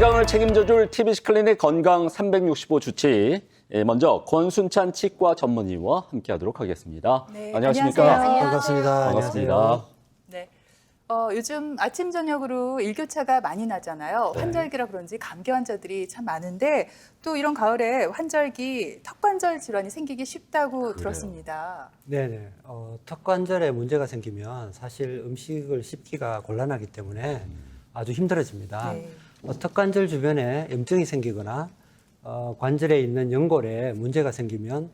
건강을 책임져줄 TBC 클리닉 건강 365 주치. 먼저 권순찬 치과 전문의와 함께하도록 하겠습니다. 네, 안녕하십니까? 안녕하세요. 반갑습니다. 반갑습니다. 안녕하세요. 네. 요즘 아침 저녁으로 일교차가 많이 나잖아요. 네. 환절기라 그런지 감기 환자들이 참 많은데 또 이런 가을에 환절기 턱관절 질환이 생기기 쉽다고 들었습니다. 네네. 턱관절에 문제가 생기면 사실 음식을 씹기가 곤란하기 때문에 아주 힘들어집니다. 네. 턱관절 주변에 염증이 생기거나 관절에 있는 연골에 문제가 생기면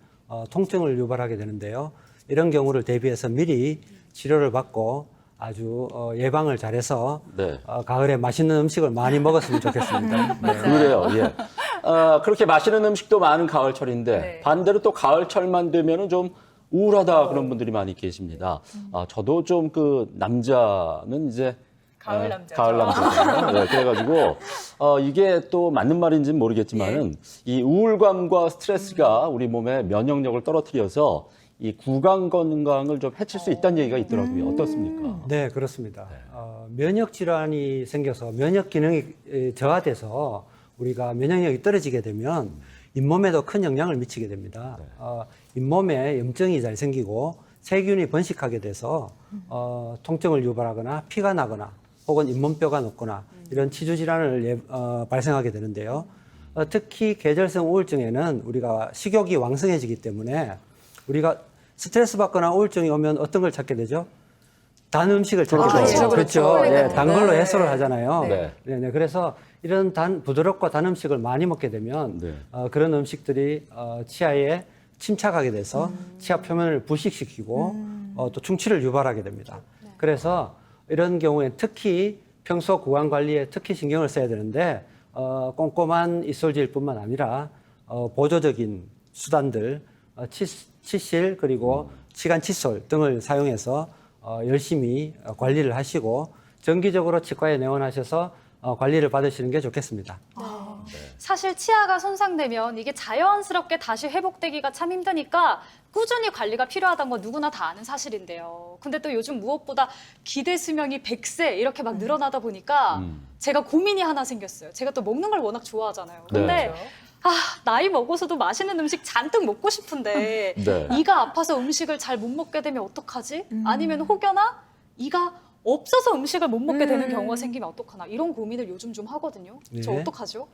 통증을 유발하게 되는데요. 이런 경우를 대비해서 미리 치료를 받고 아주 예방을 잘해서 네. 가을에 맛있는 음식을 많이 먹었으면 좋겠습니다. 네. 그래요. 예. 그렇게 맛있는 음식도 많은 가을철인데 네. 반대로 또 가을철만 되면은 좀 우울하다 그런 분들이 많이 계십니다. 저도 좀 그 남자는 이제 가을 남자죠. 가을 남자잖아요. 네, 그래가지고 이게 또 맞는 말인지는 모르겠지만은 이 우울감과 스트레스가 우리 몸의 면역력을 떨어뜨려서 이 구강 건강을 좀 해칠 수 있다는 얘기가 있더라고요. 어떻습니까? 네, 그렇습니다. 면역 질환이 생겨서 면역 기능이 저하돼서 우리가 면역력이 떨어지게 되면 잇몸에도 큰 영향을 미치게 됩니다. 잇몸에 염증이 잘 생기고 세균이 번식하게 돼서 통증을 유발하거나 피가 나거나 혹은 잇몸뼈가 녹거나 이런 치주 질환을 발생하게 되는데요. 특히 계절성 우울증에는 우리가 식욕이 왕성해지기 때문에 우리가 스트레스 받거나 우울증이 오면 어떤 걸 찾게 되죠? 단 음식을 찾게 되죠. 그렇죠. 예, 단 걸로 네. 해소를 하잖아요. 네. 네, 그래서 이런 부드럽고 단 음식을 많이 먹게 되면 네. 그런 음식들이 치아에 침착하게 돼서 치아 표면을 부식시키고 또 충치를 유발하게 됩니다. 그래서 이런 경우에 특히 평소 구강 관리에 특히 신경을 써야 되는데 꼼꼼한 이솔질뿐만 아니라 보조적인 수단들, 치실 그리고 치간 칫솔 등을 사용해서 열심히 관리를 하시고 정기적으로 치과에 내원하셔서 관리를 받으시는 게 좋겠습니다. 사실 치아가 손상되면 이게 자연스럽게 다시 회복되기가 참 힘드니까 꾸준히 관리가 필요하다는 건 누구나 다 아는 사실인데요. 근데 또 요즘 무엇보다 기대 수명이 100세 이렇게 막 늘어나다 보니까 제가 고민이 하나 생겼어요. 제가 또 먹는 걸 워낙 좋아하잖아요. 근데 네. 나이 먹어서도 맛있는 음식 잔뜩 먹고 싶은데 네. 이가 아파서 음식을 잘 못 먹게 되면 어떡하지? 아니면 혹여나 이가 없어서 음식을 못 먹게 되는 경우가 생기면 어떡하나 이런 고민을 요즘 좀 하거든요. 저 네. 어떡하죠?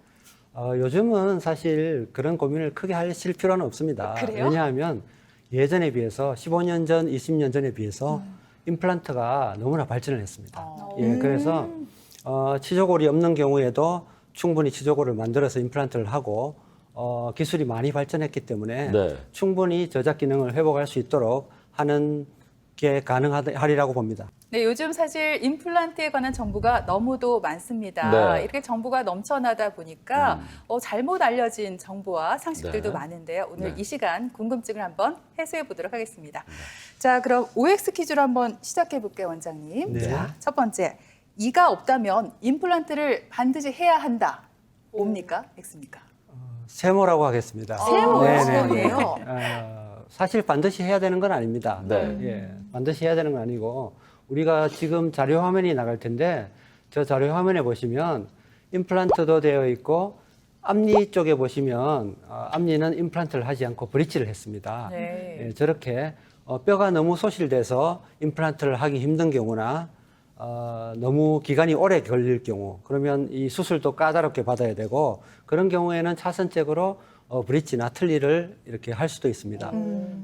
요즘은 사실 그런 고민을 크게 하실 필요는 없습니다. 그래요? 왜냐하면 예전에 비해서 15년 전, 20년 전에 비해서 임플란트가 너무나 발전을 했습니다. 예, 그래서 치조골이 없는 경우에도 충분히 치조골을 만들어서 임플란트를 하고 기술이 많이 발전했기 때문에 네. 충분히 저작 기능을 회복할 수 있도록 하는 게 가능하리라고 봅니다. 네, 요즘 사실 임플란트에 관한 정보가 너무도 많습니다. 네. 이렇게 정보가 넘쳐나다 보니까 잘못 알려진 정보와 상식들도 네. 많은데요. 오늘 네. 이 시간 궁금증을 한번 해소해 보도록 하겠습니다. 자, 그럼 OX 퀴즈로 한번 시작해 볼게요, 원장님. 네. 자, 첫 번째, 이가 없다면 임플란트를 반드시 해야 한다. O입니까? X입니까? 세모라고 하겠습니다. 세모, 네네네. 세모예요? 사실 반드시 해야 되는 건 아닙니다. 네. 예, 반드시 해야 되는 건 아니고 우리가 지금 자료 화면이 나갈 텐데 저 자료 화면에 보시면 임플란트도 되어 있고 앞니 쪽에 보시면 앞니는 임플란트를 하지 않고 브릿지를 했습니다. 네. 예, 저렇게 뼈가 너무 소실돼서 임플란트를 하기 힘든 경우나 너무 기간이 오래 걸릴 경우 그러면 이 수술도 까다롭게 받아야 되고 그런 경우에는 차선책으로 브릿지나 틀니를 이렇게 할 수도 있습니다.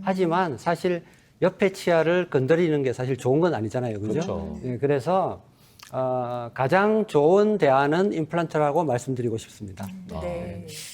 하지만 사실 옆에 치아를 건드리는 게 사실 좋은 건 아니잖아요. 그죠? 그렇죠. 예, 그래서 가장 좋은 대안은 임플란트라고 말씀드리고 싶습니다. 네.